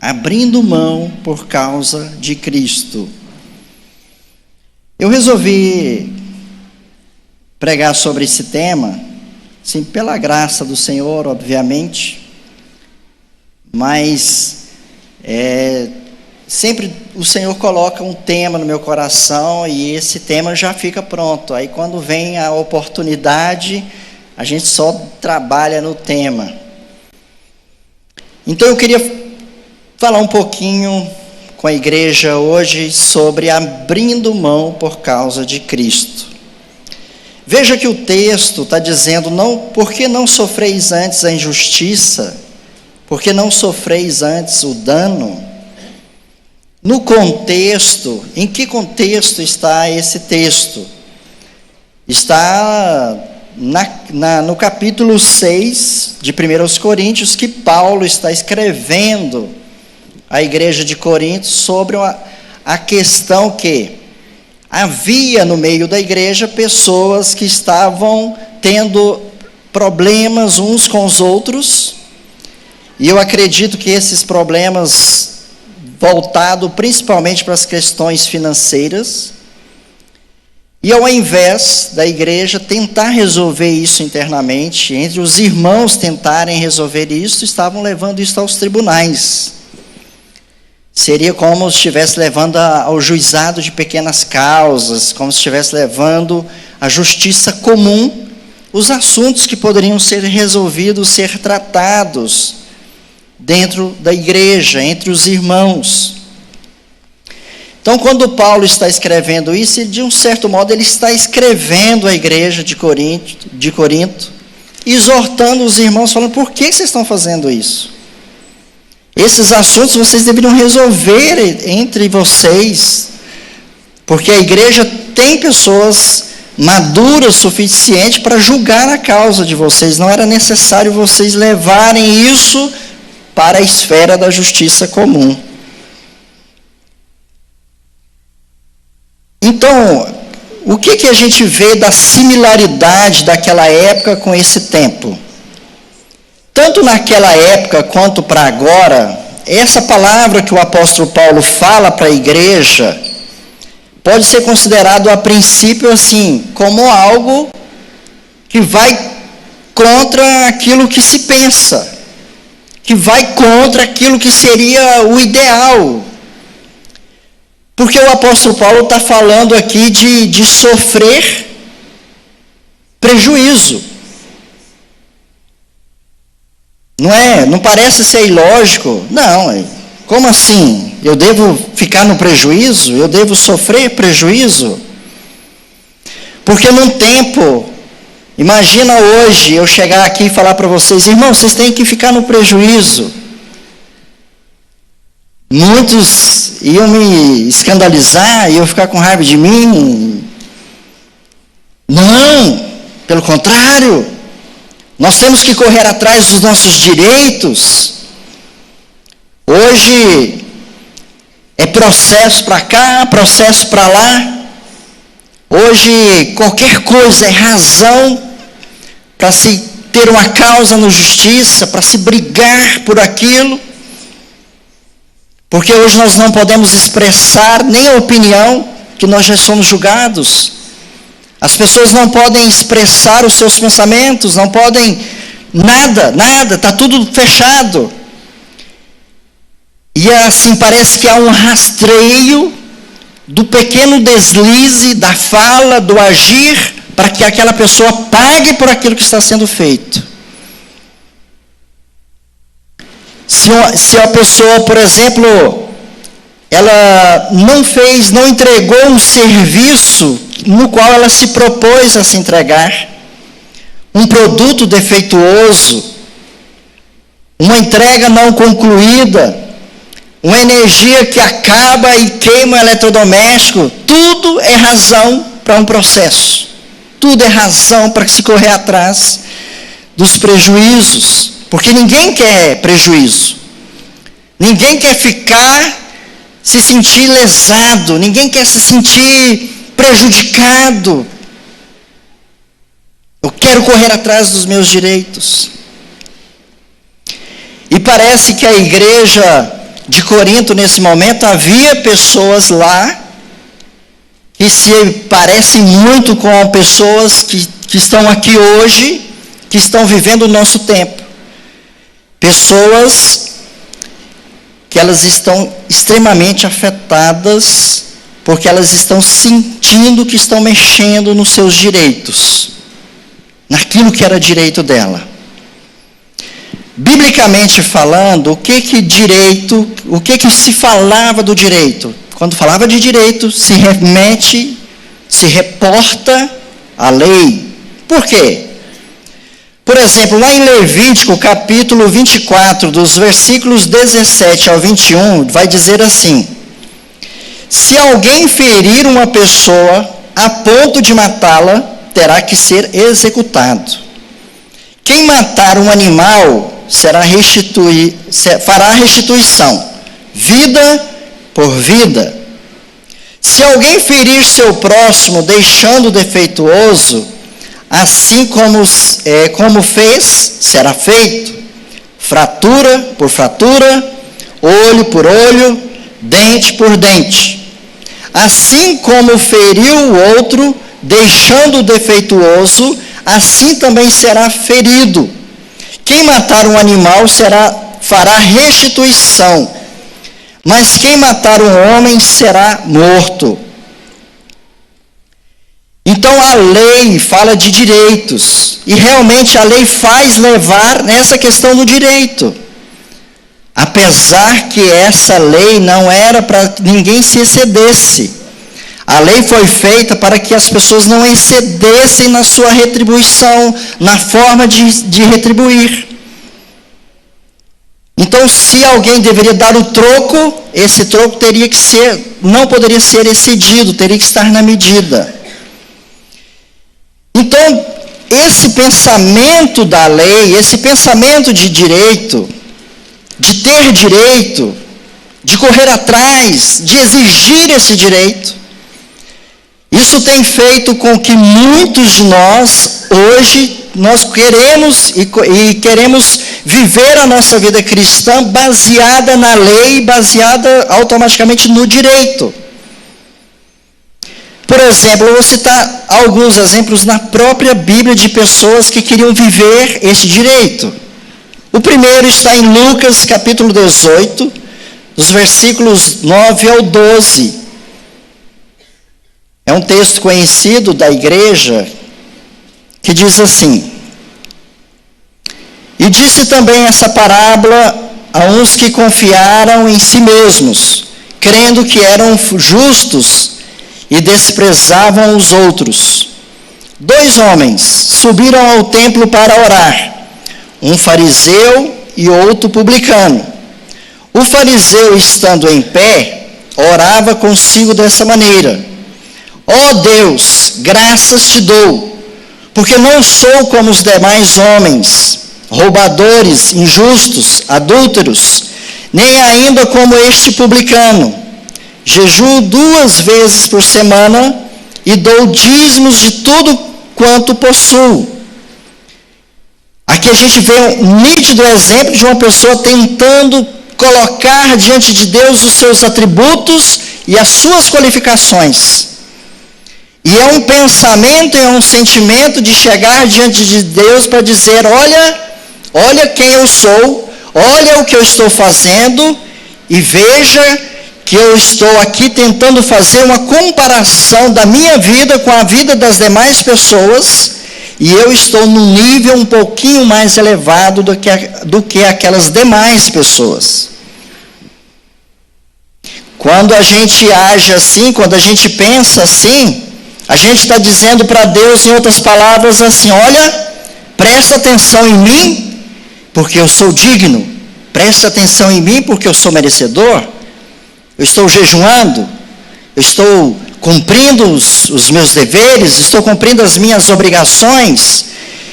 abrindo mão por causa de Cristo. Eu resolvi pregar sobre esse tema, sim, pela graça do Senhor, obviamente, mas sempre o Senhor coloca um tema no meu coração e esse tema já fica pronto. Aí quando vem a oportunidade, a gente só trabalha no tema. Então eu queria falar um pouquinho com a igreja hoje sobre abrindo mão por causa de Cristo. Veja que o texto está dizendo, porque não sofreis antes a injustiça, porque não sofreis antes o dano. No contexto, em que contexto está esse texto? Está no capítulo 6 de 1 Coríntios, que Paulo está escrevendo à igreja de Corinto sobre a questão que havia no meio da igreja pessoas que estavam tendo problemas uns com os outros, e eu acredito que esses problemas voltado principalmente para as questões financeiras, e ao invés da igreja tentar resolver isso internamente, entre os irmãos tentarem resolver isso, estavam levando isso aos tribunais. Seria como se estivesse levando ao juizado de pequenas causas, como se estivesse levando à justiça comum os assuntos que poderiam ser resolvidos, ser tratados dentro da igreja, entre os irmãos. Então, quando Paulo está escrevendo isso, de um certo modo, ele está escrevendo à igreja de Corinto, exortando os irmãos, falando, por que vocês estão fazendo isso? Esses assuntos vocês deveriam resolver entre vocês, porque a igreja tem pessoas maduras o suficiente para julgar a causa de vocês, não era necessário vocês levarem isso para a esfera da justiça comum. Então, o que a gente vê da similaridade daquela época com esse tempo? Tanto naquela época quanto para agora, essa palavra que o apóstolo Paulo fala para a igreja, pode ser considerado a princípio assim, como algo que vai contra aquilo que se pensa, que vai contra aquilo que seria o ideal. Porque o apóstolo Paulo está falando aqui de sofrer prejuízo. Não parece ser ilógico? Não, como assim? Eu devo ficar no prejuízo? Eu devo sofrer prejuízo? Porque num tempo, imagina hoje eu chegar aqui e falar para vocês, irmãos, vocês têm que ficar no prejuízo. Muitos iam me escandalizar, iam ficar com raiva de mim. Não, pelo contrário, nós temos que correr atrás dos nossos direitos. Hoje é processo para cá, processo para lá. Hoje qualquer coisa é razão para se ter uma causa na justiça, para se brigar por aquilo. Porque hoje nós não podemos expressar nem a opinião, que nós já somos julgados. As pessoas não podem expressar os seus pensamentos, não podem nada, está tudo fechado. E assim parece que há um rastreio do pequeno deslize, da fala, do agir, para que aquela pessoa pague por aquilo que está sendo feito. Se a pessoa, por exemplo, ela não entregou um serviço no qual ela se propôs a se entregar, um produto defeituoso, uma entrega não concluída, uma energia que acaba e queima o eletrodoméstico, tudo é razão para um processo, tudo é razão para se correr atrás dos prejuízos. Porque ninguém quer prejuízo, ninguém quer se sentir lesado, ninguém quer se sentir prejudicado. Eu quero correr atrás dos meus direitos. E parece que a igreja de Corinto, nesse momento, havia pessoas lá que se parecem muito com pessoas que estão aqui hoje, que estão vivendo o nosso tempo. Pessoas que elas estão extremamente afetadas, porque elas estão sentindo que estão mexendo nos seus direitos, naquilo que era direito dela. Biblicamente falando, o que se falava do direito? Quando falava de direito, se reporta à lei. Por quê? Por exemplo, lá em Levítico, capítulo 24, dos versículos 17 ao 21, vai dizer assim: se alguém ferir uma pessoa a ponto de matá-la, terá que ser executado. Quem matar um animal fará restituição, vida por vida. Se alguém ferir seu próximo deixando defeituoso, assim como fez, será feito, fratura por fratura, olho por olho, dente por dente. Assim como feriu o outro, deixando defeituoso, assim também será ferido. Quem matar um animal fará restituição, mas quem matar um homem será morto. Então a lei fala de direitos, e realmente a lei faz levar nessa questão do direito. Apesar que essa lei não era para ninguém se excedesse. A lei foi feita para que as pessoas não excedessem na sua retribuição, na forma de retribuir. Então, se alguém deveria dar o troco, esse troco não poderia ser excedido, teria que estar na medida. Então, esse pensamento da lei, esse pensamento de direito, de ter direito, de correr atrás, de exigir esse direito, isso tem feito com que muitos de nós, hoje, nós queremos viver a nossa vida cristã baseada na lei, baseada automaticamente no direito. Por exemplo, eu vou citar alguns exemplos na própria Bíblia de pessoas que queriam viver esse direito. O primeiro está em Lucas, capítulo 18, dos versículos 9 ao 12. É um texto conhecido da igreja, que diz assim: e disse também essa parábola a uns que confiaram em si mesmos, crendo que eram justos e desprezavam os outros. 2 homens subiram ao templo para orar, um fariseu e outro publicano. O fariseu, estando em pé, orava consigo dessa maneira: ó Deus, graças te dou, porque não sou como os demais homens, roubadores, injustos, adúlteros, nem ainda como este publicano. Jejuo 2 vezes por semana e dou dízimos de tudo quanto possuo. Aqui a gente vê um nítido exemplo de uma pessoa tentando colocar diante de Deus os seus atributos e as suas qualificações. E é um pensamento, é um sentimento de chegar diante de Deus para dizer: olha quem eu sou, olha o que eu estou fazendo, e veja que eu estou aqui tentando fazer uma comparação da minha vida com a vida das demais pessoas, e eu estou num nível um pouquinho mais elevado do que aquelas demais pessoas. Quando a gente age assim, quando a gente pensa assim, a gente está dizendo para Deus, em outras palavras, assim: olha, presta atenção em mim, porque eu sou digno. Presta atenção em mim, porque eu sou merecedor. Eu estou jejuando, eu estou cumprindo os meus deveres, estou cumprindo as minhas obrigações.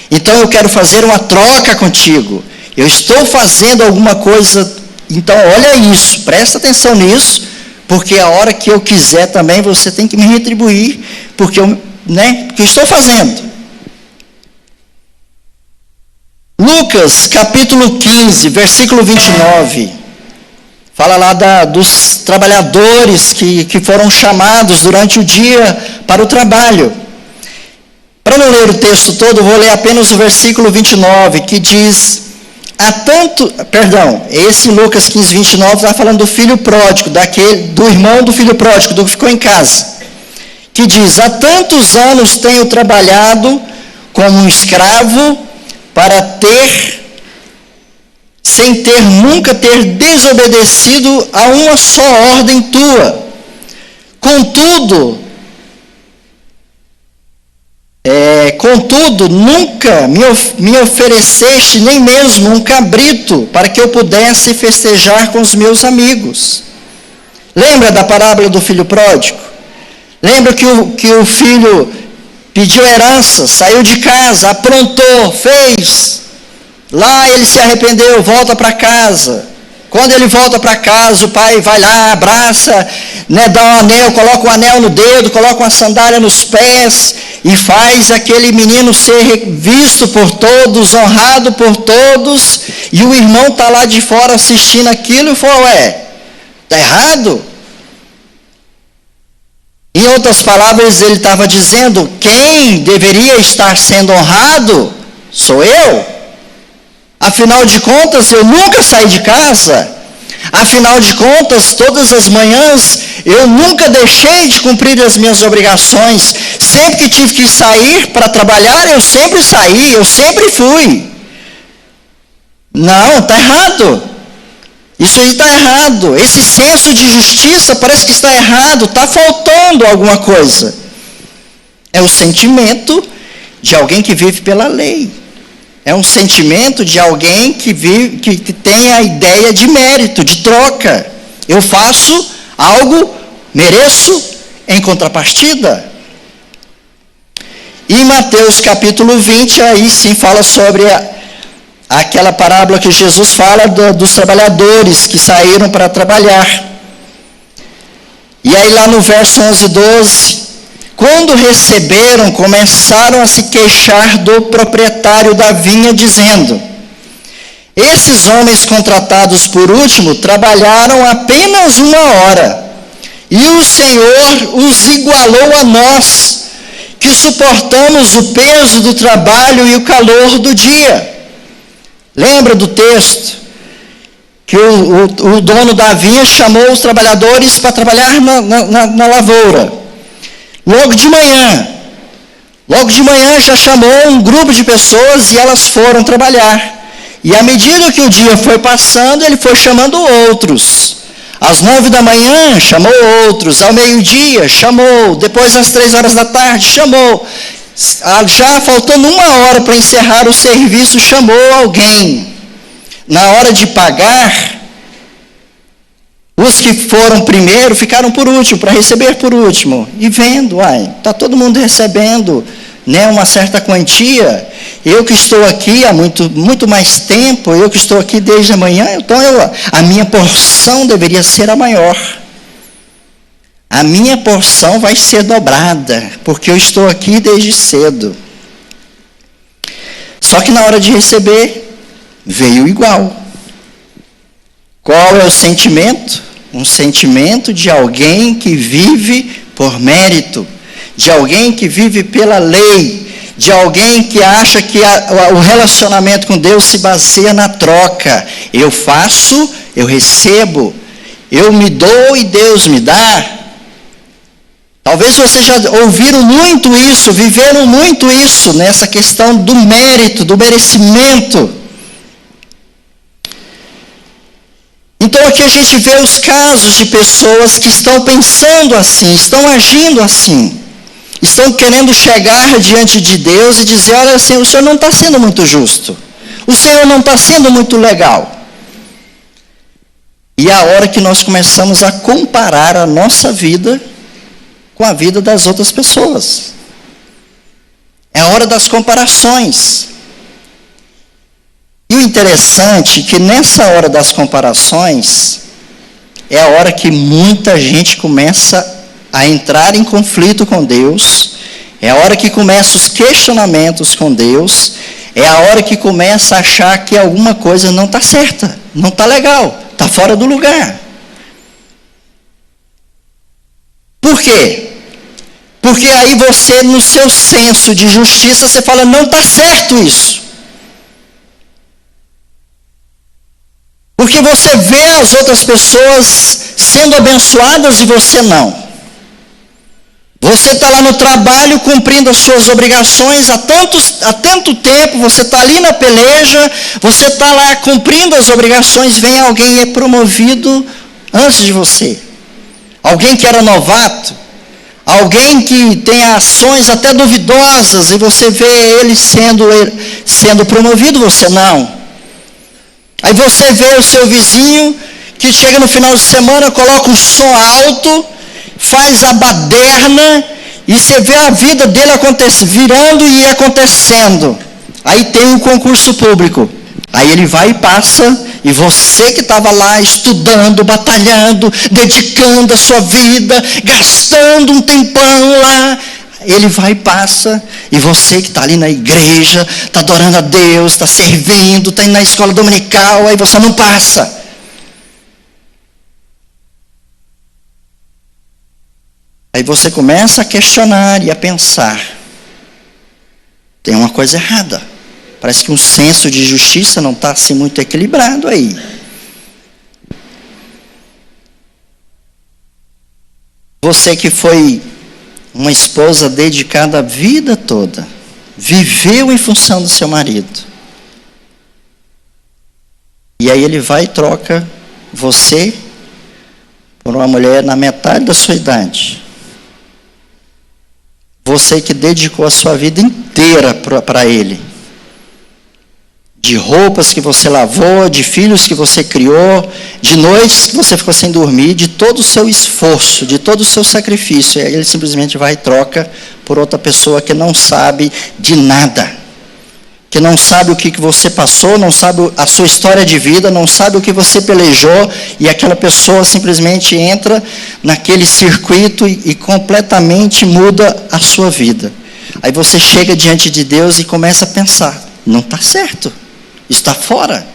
Então eu quero fazer uma troca contigo. Eu estou fazendo alguma coisa, então olha isso, presta atenção nisso, porque a hora que eu quiser também você tem que me retribuir, porque eu estou fazendo. Lucas, capítulo 15, versículo 29, Fala lá dos trabalhadores que foram chamados durante o dia para o trabalho. Para não ler o texto todo, vou ler apenas o versículo 29, que diz: esse Lucas 15, 29 está falando do filho pródigo, do irmão do filho pródigo, do que ficou em casa. Que diz: há tantos anos tenho trabalhado como um escravo sem nunca ter desobedecido a uma só ordem tua. Contudo, nunca me ofereceste nem mesmo um cabrito para que eu pudesse festejar com os meus amigos. Lembra da parábola do filho pródigo? Lembra que o filho pediu herança, saiu de casa, aprontou, fez. Lá ele se arrependeu, volta para casa. Quando ele volta para casa, o pai vai lá, abraça, dá um anel, coloca um anel no dedo, coloca uma sandália nos pés e faz aquele menino ser visto por todos, honrado por todos. E o irmão está lá de fora assistindo aquilo e falou: está errado? Em outras palavras, ele estava dizendo: quem deveria estar sendo honrado sou eu. Afinal de contas, eu nunca saí de casa. Afinal de contas, todas as manhãs, eu nunca deixei de cumprir as minhas obrigações. Sempre que tive que sair para trabalhar, eu sempre saí, eu sempre fui. Não, está errado. Isso aí está errado. Esse senso de justiça parece que está errado, está faltando alguma coisa. É o sentimento de alguém que vive pela lei. É um sentimento de alguém que tem a ideia de mérito, de troca. Eu faço algo, mereço em contrapartida. E em Mateus capítulo 20, aí sim fala sobre aquela parábola que Jesus fala dos trabalhadores que saíram para trabalhar. E aí lá no verso 11 e 12... quando receberam, começaram a se queixar do proprietário da vinha, dizendo: esses homens contratados por último trabalharam apenas 1 hora, e o Senhor os igualou a nós, que suportamos o peso do trabalho e o calor do dia. Lembra do texto? Que o dono da vinha chamou os trabalhadores para trabalhar na lavoura. Logo de manhã já chamou um grupo de pessoas e elas foram trabalhar. E à medida que o dia foi passando, ele foi chamando outros. Às 9 da manhã, chamou outros. Ao meio-dia, chamou. Depois, às 3 horas da tarde, chamou. Já faltando 1 hora para encerrar o serviço, chamou alguém. Na hora de pagar, os que foram primeiro ficaram por último, para receber por último. E vendo, está todo mundo recebendo uma certa quantia. Eu que estou aqui há muito mais tempo, eu que estou aqui desde a manhã, então a minha porção deveria ser a maior. A minha porção vai ser dobrada, porque eu estou aqui desde cedo. Só que na hora de receber, veio igual. Qual é o sentimento? Um sentimento de alguém que vive por mérito, de alguém que vive pela lei, de alguém que acha que o relacionamento com Deus se baseia na troca. Eu faço, eu recebo, eu me dou e Deus me dá. Talvez vocês já ouviram muito isso, viveram muito isso, nessa questão do mérito, do merecimento. Então aqui a gente vê os casos de pessoas que estão pensando assim, estão agindo assim, estão querendo chegar diante de Deus e dizer: olha, Senhor, o Senhor não está sendo muito justo, o Senhor não está sendo muito legal. E é a hora que nós começamos a comparar a nossa vida com a vida das outras pessoas. É a hora das comparações. E o interessante é que nessa hora das comparações, é a hora que muita gente começa a entrar em conflito com Deus, é a hora que começam os questionamentos com Deus, é a hora que começa a achar que alguma coisa não está certa, não está legal, está fora do lugar. Por quê? Porque aí você, no seu senso de justiça, você fala, não está certo isso. Porque você vê as outras pessoas sendo abençoadas e você não. Você está lá no trabalho cumprindo as suas obrigações há tanto tempo, você está ali na peleja, você está lá cumprindo as obrigações, vem alguém e é promovido antes de você. Alguém que era novato, alguém que tem ações até duvidosas e você vê ele sendo promovido, você não. Aí você vê o seu vizinho que chega no final de semana, coloca o som alto, faz a baderna e você vê a vida dele virando e acontecendo. Aí tem um concurso público. Aí ele vai e passa, e você que estava lá estudando, batalhando, dedicando a sua vida, gastando um tempão lá, ele vai e passa, e você que está ali na igreja, está adorando a Deus, está servindo, está indo na escola dominical, aí você não passa. Aí você começa a questionar e a pensar, tem uma coisa errada. Parece que um senso de justiça não está assim muito equilibrado aí. Você que foi uma esposa dedicada a vida toda, viveu em função do seu marido. E aí ele vai e troca você por uma mulher na metade da sua idade. Você que dedicou a sua vida inteira para ele. De roupas que você lavou, de filhos que você criou, de noites que você ficou sem dormir, de todo o seu esforço, de todo o seu sacrifício. E aí ele simplesmente vai e troca por outra pessoa que não sabe de nada. Que não sabe o que você passou, não sabe a sua história de vida, não sabe o que você pelejou, e aquela pessoa simplesmente entra naquele circuito e completamente muda a sua vida. Aí você chega diante de Deus e começa a pensar, não está certo, está fora.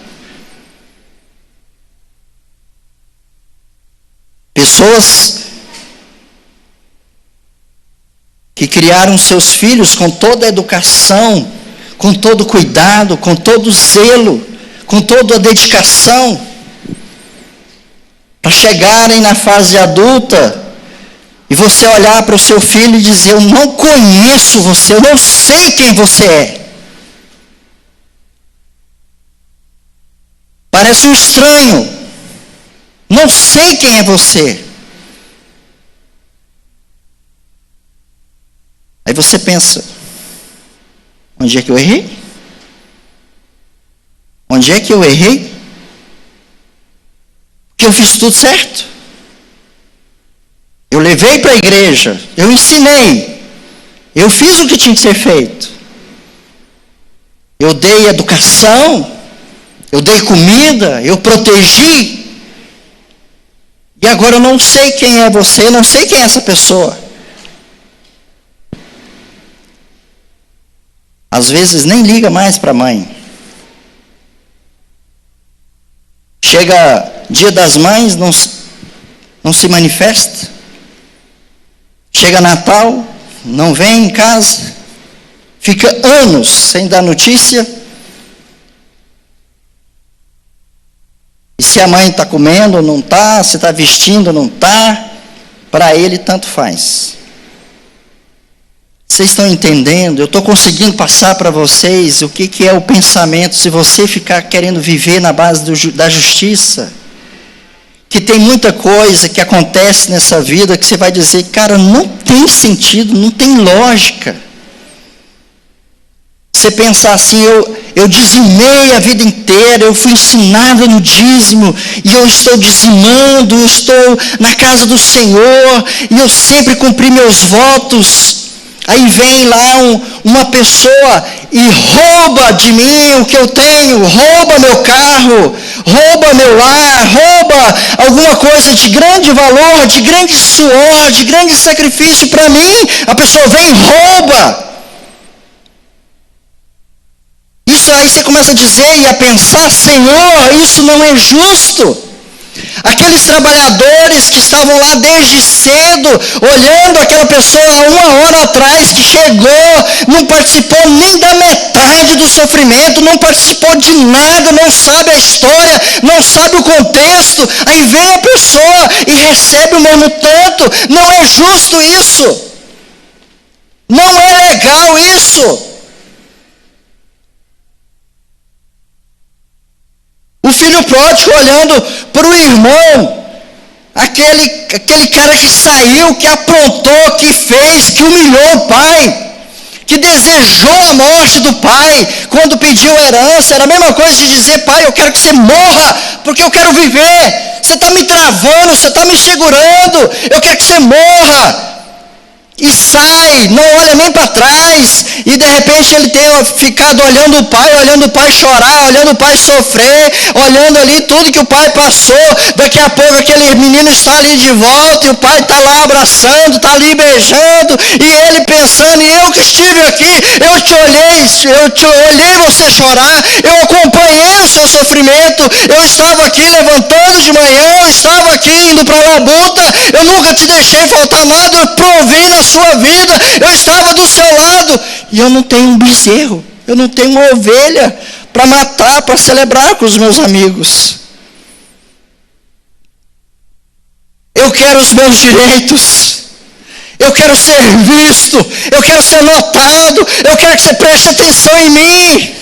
Pessoas que criaram seus filhos com toda a educação, com todo cuidado, com todo zelo, com toda a dedicação, para chegarem na fase adulta, e você olhar para o seu filho e dizer, eu não conheço você, eu não sei quem você é. Parece um estranho, não sei quem é você. Aí você pensa, onde é que eu errei? Onde é que eu errei? Porque eu fiz tudo certo. Eu levei para a igreja, eu ensinei, eu fiz o que tinha que ser feito. Eu dei educação, eu dei comida, eu protegi. E agora eu não sei quem é você, eu não sei quem é essa pessoa. Às vezes nem liga mais para a mãe. Chega dia das mães, não se manifesta. Chega Natal, não vem em casa. Fica anos sem dar notícia. E se a mãe está comendo, não está. Se está vestindo, não está. Para ele, tanto faz. Vocês estão entendendo? Eu estou conseguindo passar para vocês o que é o pensamento, se você ficar querendo viver na base da justiça. Que tem muita coisa que acontece nessa vida que você vai dizer, cara, não tem sentido, não tem lógica. Você pensar assim, eu dizimei a vida inteira, eu fui ensinado no dízimo, e eu estou dizimando, eu estou na casa do Senhor, e eu sempre cumpri meus votos. Aí vem lá uma pessoa e rouba de mim o que eu tenho, rouba meu carro, rouba meu lar, rouba alguma coisa de grande valor, de grande suor, de grande sacrifício para mim. A pessoa vem e rouba. Isso aí você começa a dizer e a pensar, Senhor, isso não é justo. Aqueles trabalhadores que estavam lá desde cedo, olhando aquela pessoa há 1 hora atrás, que chegou, não participou nem da metade do sofrimento, não participou de nada, não sabe a história, não sabe o contexto, aí vem a pessoa e recebe o mesmo tanto. Não é justo isso. Não é legal isso. O filho pródigo olhando para o irmão, aquele cara que saiu, que aprontou, que fez, que humilhou o pai, que desejou a morte do pai, quando pediu herança, era a mesma coisa de dizer: pai, eu quero que você morra, porque eu quero viver, você está me travando, você está me segurando, eu quero que você morra. E sai, não olha nem para trás, e de repente ele tem ficado olhando o pai chorar, olhando o pai sofrer, olhando ali tudo que o pai passou. Daqui a pouco aquele menino está ali de volta, e o pai está lá abraçando, está ali beijando, e ele pensando: e eu que estive aqui, eu te olhei você chorar, eu acompanhei o seu sofrimento, eu estava aqui levantando de manhã, eu estava aqui indo para a labuta, eu nunca te deixei faltar nada, eu provei na sua vida, eu estava do seu lado, e eu não tenho um bezerro, eu não tenho uma ovelha para matar, para celebrar com os meus amigos. Eu quero os meus direitos, eu quero ser visto, eu quero ser notado, eu quero que você preste atenção em mim.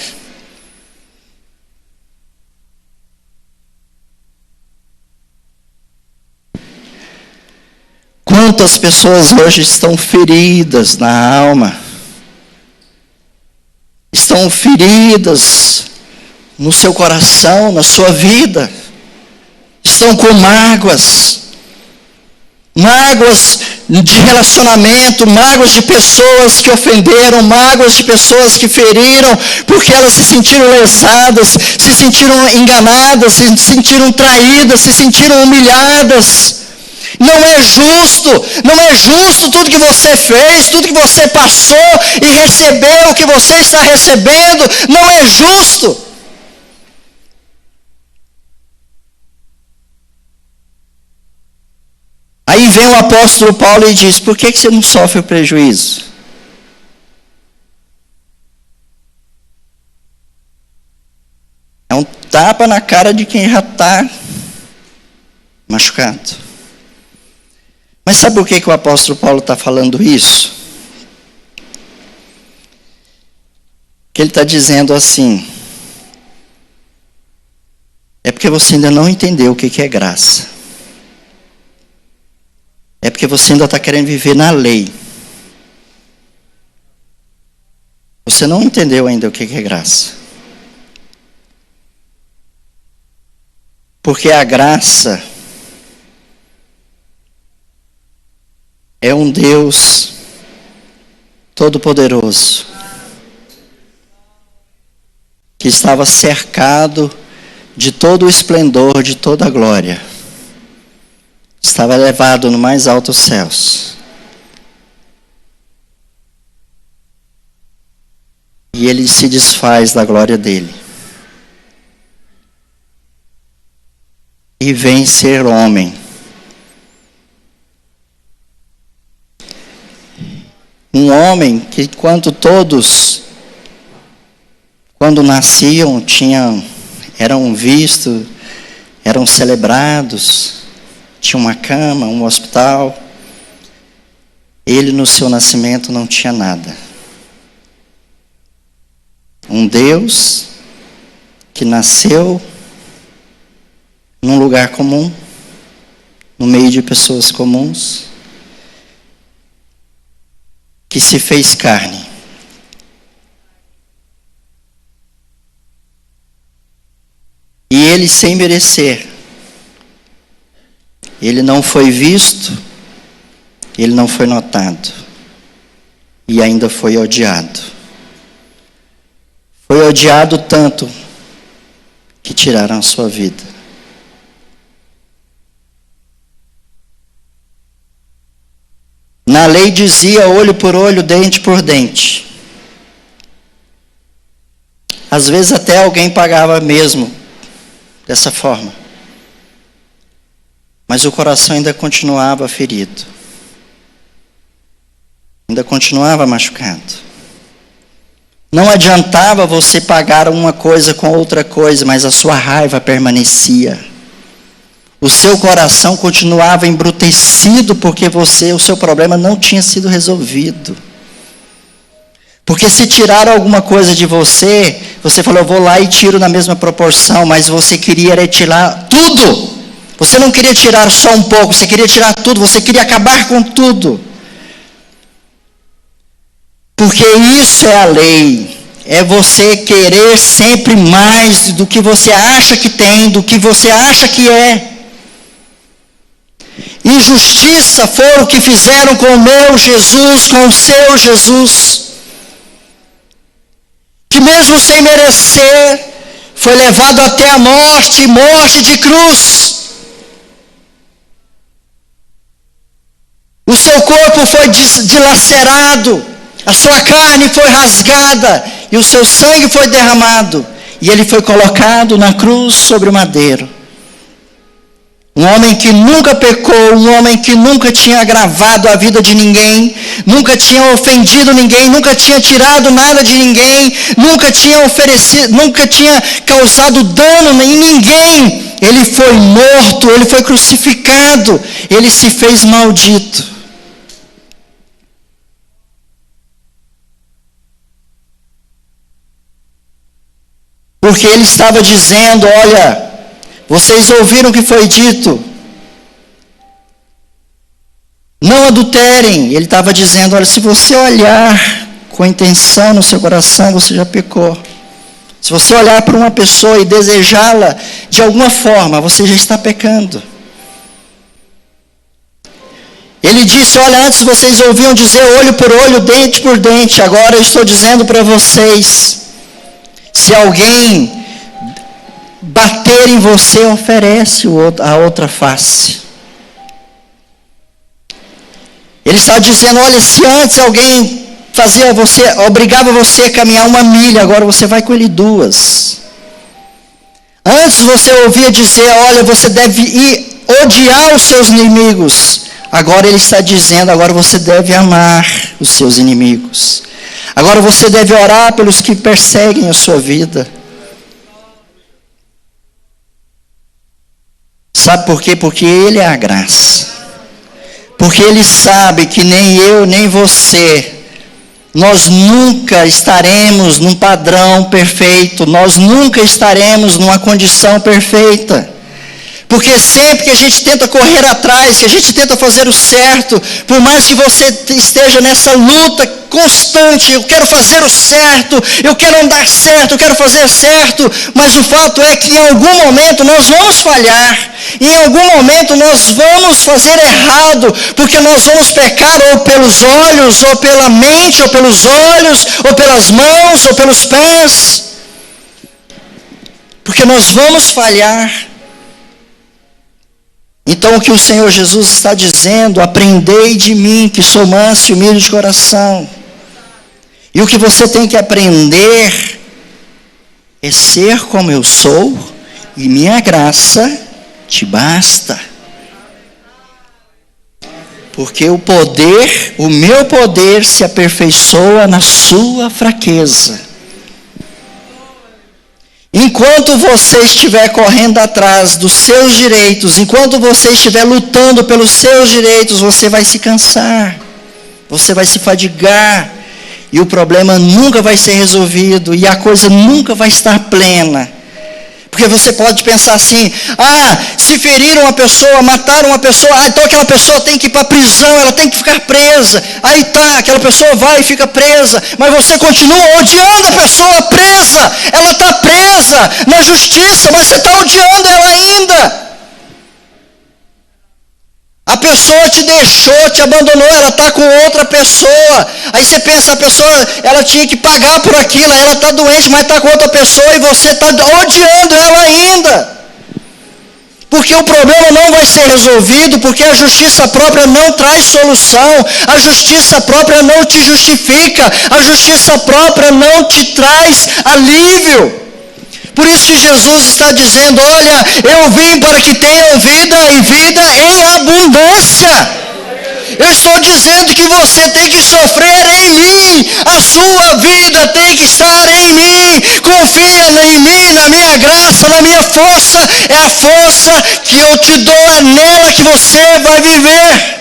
Quantas pessoas hoje estão feridas na alma, estão feridas no seu coração, na sua vida, estão com mágoas de relacionamento, mágoas de pessoas que ofenderam, mágoas de pessoas que feriram, porque elas se sentiram lesadas, se sentiram enganadas, se sentiram traídas, se sentiram humilhadas. Não é justo tudo que você fez, tudo que você passou e recebeu o que você está recebendo, não é justo. Aí vem o apóstolo Paulo e diz: por que você não sofre o prejuízo? É um tapa na cara de quem já está machucado. Mas sabe por que o apóstolo Paulo está falando isso? Que ele está dizendo assim: é porque você ainda não entendeu o que é graça. É porque você ainda está querendo viver na lei. Você não entendeu ainda o que é graça. Porque a graça é um Deus todo-poderoso, que estava cercado de todo o esplendor, de toda a glória. Estava elevado no mais altos céus. E ele se desfaz da glória dele. E vem ser homem. Um homem que quando nasciam, eram vistos, eram celebrados, tinha uma cama, um hospital. Ele no seu nascimento não tinha nada. Um Deus que nasceu num lugar comum, no meio de pessoas comuns, que se fez carne. E ele, sem merecer, ele não foi visto, ele não foi notado, e ainda foi odiado. Foi odiado tanto que tiraram a sua vida. Na lei dizia olho por olho, dente por dente. Às vezes até alguém pagava mesmo dessa forma. Mas o coração ainda continuava ferido. Ainda continuava machucado. Não adiantava você pagar uma coisa com outra coisa, mas a sua raiva permanecia. O seu coração continuava embrutecido porque o seu problema não tinha sido resolvido. Porque se tiraram alguma coisa de você, você falou, eu vou lá e tiro na mesma proporção, mas você queria tirar tudo. Você não queria tirar só um pouco, você queria tirar tudo, você queria acabar com tudo. Porque isso é a lei. É você querer sempre mais do que você acha que tem, do que você acha que é. Injustiça foi o que fizeram com o meu Jesus, com o seu Jesus. Que mesmo sem merecer, foi levado até a morte, morte de cruz. O seu corpo foi dilacerado, a sua carne foi rasgada, e o seu sangue foi derramado, e ele foi colocado na cruz sobre o madeiro. Um homem que nunca pecou, um homem que nunca tinha agravado a vida de ninguém, nunca tinha ofendido ninguém, nunca tinha tirado nada de ninguém, nunca tinha oferecido, nunca tinha causado dano em ninguém. Ele foi morto, ele foi crucificado, ele se fez maldito. Porque ele estava dizendo, olha, vocês ouviram o que foi dito, não adulterem. Ele estava dizendo, olha, se você olhar com intenção no seu coração, você já pecou. Se você olhar para uma pessoa e desejá-la de alguma forma, você já está pecando. Ele disse, olha, antes vocês ouviam dizer olho por olho, dente por dente, agora eu estou dizendo para vocês, se alguém bater em você, oferece a outra face. Ele está dizendo, olha, se antes alguém obrigava você a caminhar 1 milha, agora você vai com ele 2. Antes você ouvia dizer, olha, você deve ir odiar os seus inimigos. Agora ele está dizendo, agora você deve amar os seus inimigos. Agora você deve orar pelos que perseguem a sua vida. Sabe por quê? Porque ele é a graça. Porque ele sabe que nem eu, nem você, nós nunca estaremos num padrão perfeito. Nós nunca estaremos numa condição perfeita. Porque sempre que a gente tenta correr atrás, que a gente tenta fazer o certo, por mais que você esteja nessa luta constante, eu quero fazer o certo, eu quero andar certo, eu quero fazer certo, mas o fato é que em algum momento nós vamos falhar, em algum momento nós vamos fazer errado, porque nós vamos pecar ou pelos olhos, ou pela mente, ou pelos olhos, ou pelas mãos, ou pelos pés, porque nós vamos falhar. Então o que o Senhor Jesus está dizendo, aprendei de mim, que sou manso e humilde de coração. E o que você tem que aprender é ser como eu sou, e minha graça te basta. Porque o meu poder se aperfeiçoa na sua fraqueza. Enquanto você estiver correndo atrás dos seus direitos, enquanto você estiver lutando pelos seus direitos, você vai se cansar, você vai se fadigar, e o problema nunca vai ser resolvido, e a coisa nunca vai estar plena. Porque você pode pensar assim, se feriram uma pessoa, mataram uma pessoa, então aquela pessoa tem que ir para a prisão, ela tem que ficar presa. Aí aquela pessoa vai e fica presa, mas você continua odiando a pessoa presa. Ela está presa na justiça, mas você está odiando ela ainda. A pessoa te deixou, te abandonou, ela está com outra pessoa. Aí você pensa, a pessoa, ela tinha que pagar por aquilo, ela está doente, mas está com outra pessoa e você está odiando ela ainda. Porque o problema não vai ser resolvido, porque a justiça própria não traz solução, a justiça própria não te justifica, a justiça própria não te traz alívio. Por isso que Jesus está dizendo: olha, eu vim para que tenham vida e vida em abundância. Eu estou dizendo que você tem que sofrer em mim, a sua vida tem que estar em mim. Confia em mim, na minha graça, na minha força. É a força que eu te dou, é nela que você vai viver.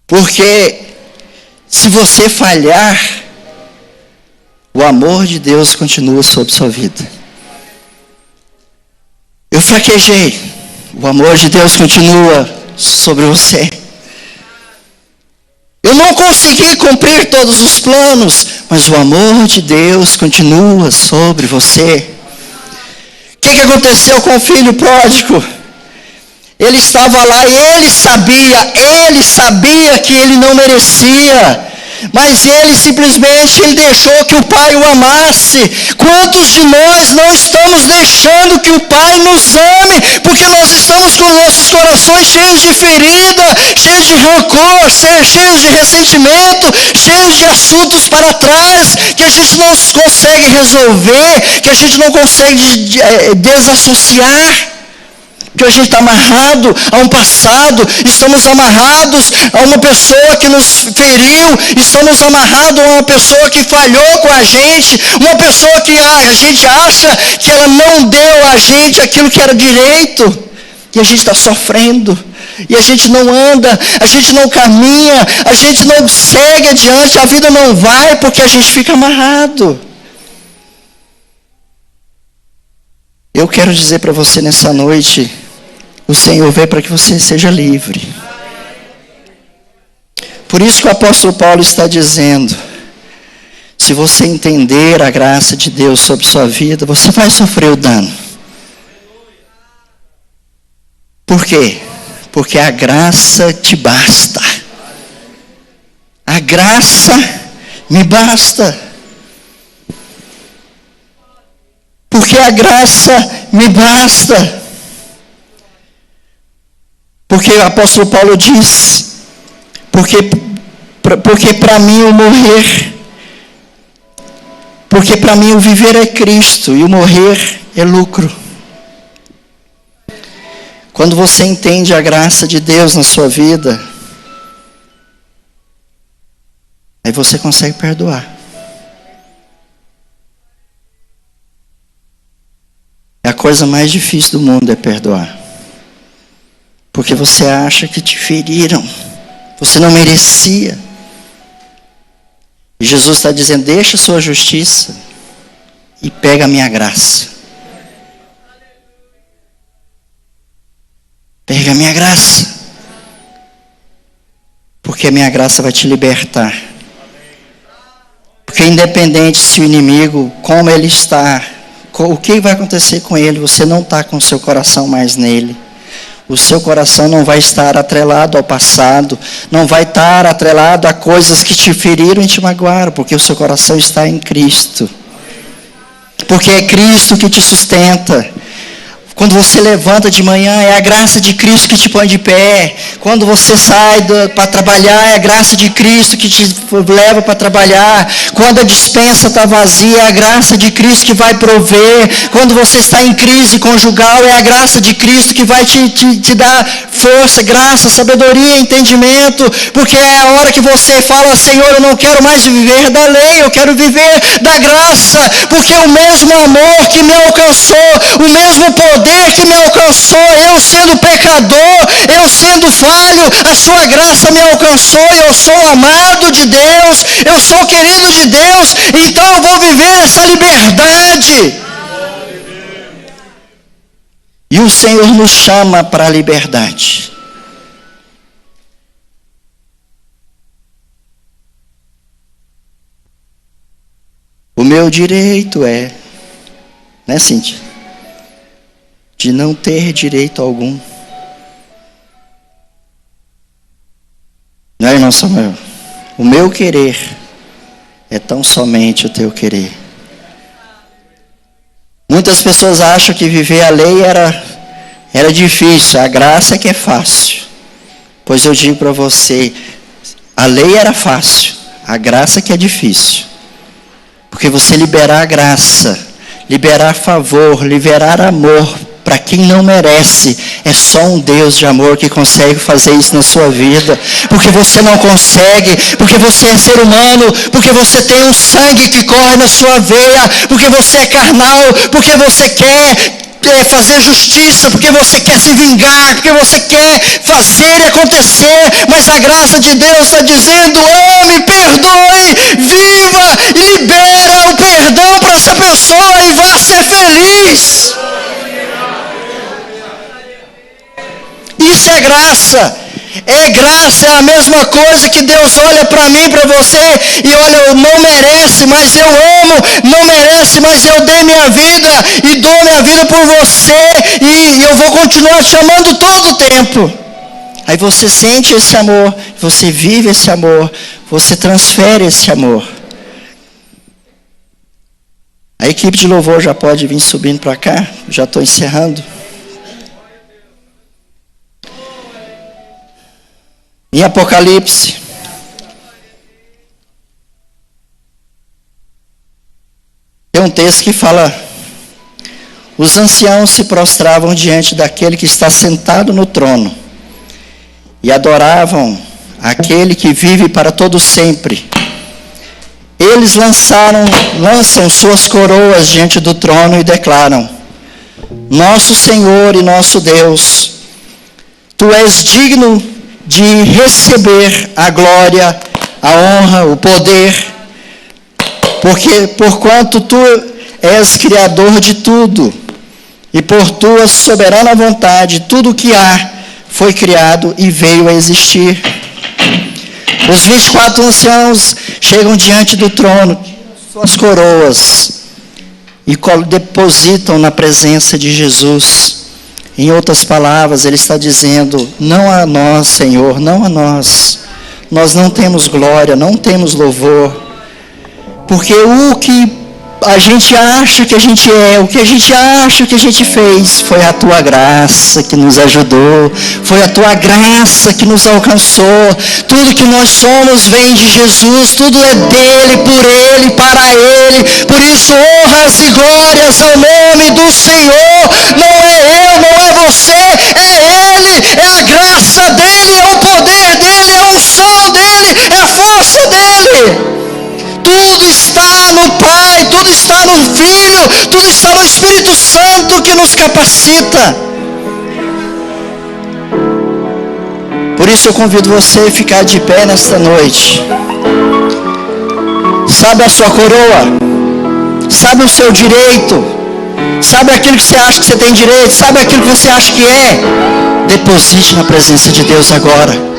Porque se você falhar, o amor de Deus continua sobre sua vida. Eu fraquejei, o amor de Deus continua sobre você. Eu não consegui cumprir todos os planos, mas o amor de Deus continua sobre você. O que aconteceu com o filho pródigo? Ele estava lá e ele sabia que ele não merecia. Mas ele simplesmente deixou que o Pai o amasse. Quantos de nós não estamos deixando que o Pai nos ame? Porque nós estamos com nossos corações cheios de ferida, cheios de rancor, cheios de ressentimento, cheios de assuntos para trás, que a gente não consegue resolver, que a gente não consegue desassociar. Porque a gente está amarrado a um passado, estamos amarrados a uma pessoa que nos feriu, estamos amarrados a uma pessoa que falhou com a gente, uma pessoa que a gente acha que ela não deu a gente aquilo que era direito, e a gente está sofrendo, e a gente não anda, a gente não caminha, a gente não segue adiante, a vida não vai porque a gente fica amarrado. Eu quero dizer para você nessa noite, o Senhor veio para que você seja livre. Por isso que o apóstolo Paulo está dizendo, se você entender a graça de Deus sobre sua vida, você vai sofrer o dano. Por quê? Porque a graça te basta. A graça me basta. Porque a graça me basta. Porque o apóstolo Paulo diz, porque para mim o morrer, porque para mim o viver é Cristo e o morrer é lucro. Quando você entende a graça de Deus na sua vida, aí você consegue perdoar. A coisa mais difícil do mundo é perdoar. Porque você acha que te feriram. Você não merecia. E Jesus está dizendo, deixa a sua justiça e pega a minha graça. Pega a minha graça. Porque a minha graça vai te libertar. Porque independente se o inimigo, como ele está, o que vai acontecer com ele, você não está com o seu coração mais nele. O seu coração não vai estar atrelado ao passado, não vai estar atrelado a coisas que te feriram e te magoaram, porque o seu coração está em Cristo. Porque é Cristo que te sustenta. Quando você levanta de manhã, é a graça de Cristo que te põe de pé. Quando você sai para trabalhar, é a graça de Cristo que te leva para trabalhar. Quando a despensa está vazia, é a graça de Cristo que vai prover. Quando você está em crise conjugal, é a graça de Cristo que vai te dar força, graça, sabedoria, entendimento. Porque é a hora que você fala, Senhor, eu não quero mais viver da lei, eu quero viver da graça. Porque o mesmo amor que me alcançou, o mesmo poder que me alcançou, eu sendo pecador, eu sendo falho, a sua graça me alcançou, eu sou amado de Deus, eu sou querido de Deus, então eu vou viver essa liberdade. E o Senhor nos chama para a liberdade. O meu direito é, né, Cíntia? De não ter direito algum. Não é, irmão Samuel? O meu querer é tão somente o teu querer. Muitas pessoas acham que viver a lei era difícil, a graça é que é fácil. Pois eu digo para você, a lei era fácil, a graça que é difícil. Porque você liberar a graça, liberar favor, liberar amor para quem não merece, é só um Deus de amor que consegue fazer isso na sua vida. Porque você não consegue, porque você é ser humano, porque você tem um sangue que corre na sua veia, porque você é carnal, porque você quer fazer justiça, porque você quer se vingar, porque você quer fazer e acontecer, mas a graça de Deus está dizendo: ame, perdoe, viva e libera o perdão para essa pessoa e vá ser feliz. Isso é graça. É graça, é a mesma coisa que Deus olha para mim, para você, e olha, eu não merece, mas eu amo, não merece, mas eu dei minha vida, e dou minha vida por você, e eu vou continuar te amando todo o tempo. Aí você sente esse amor, você vive esse amor, você transfere esse amor. A equipe de louvor já pode vir subindo para cá, já estou encerrando. Em Apocalipse, tem um texto que fala: os anciãos se prostravam diante daquele que está sentado no trono e adoravam aquele que vive para todo sempre. Eles lançam suas coroas diante do trono e declaram: nosso Senhor e nosso Deus, tu és digno de receber a glória, a honra, o poder, porque porquanto tu és criador de tudo, e por tua soberana vontade tudo o que há foi criado e veio a existir. Os 24 anciãos chegam diante do trono, suas coroas, e depositam na presença de Jesus. Em outras palavras, ele está dizendo: não a nós, Senhor, não a nós. Nós não temos glória, não temos louvor. Porque o que a gente acha que a gente é, o que a gente acha que a gente fez, foi a tua graça que nos ajudou, foi a tua graça que nos alcançou. Tudo que nós somos vem de Jesus, tudo é dele, por ele, para ele. Por isso, honras e glórias ao nome do Senhor. Não é eu, não é você, é ele, é a graça dele, é o poder dele, é a unção dele, é a força dele. Tudo está no Pai, tudo está no Filho, tudo está no Espírito Santo que nos capacita. Por isso eu convido você a ficar de pé nesta noite. Sabe a sua coroa? Sabe o seu direito? Sabe aquilo que você acha que você tem direito? Sabe aquilo que você acha que é? Deposite na presença de Deus agora.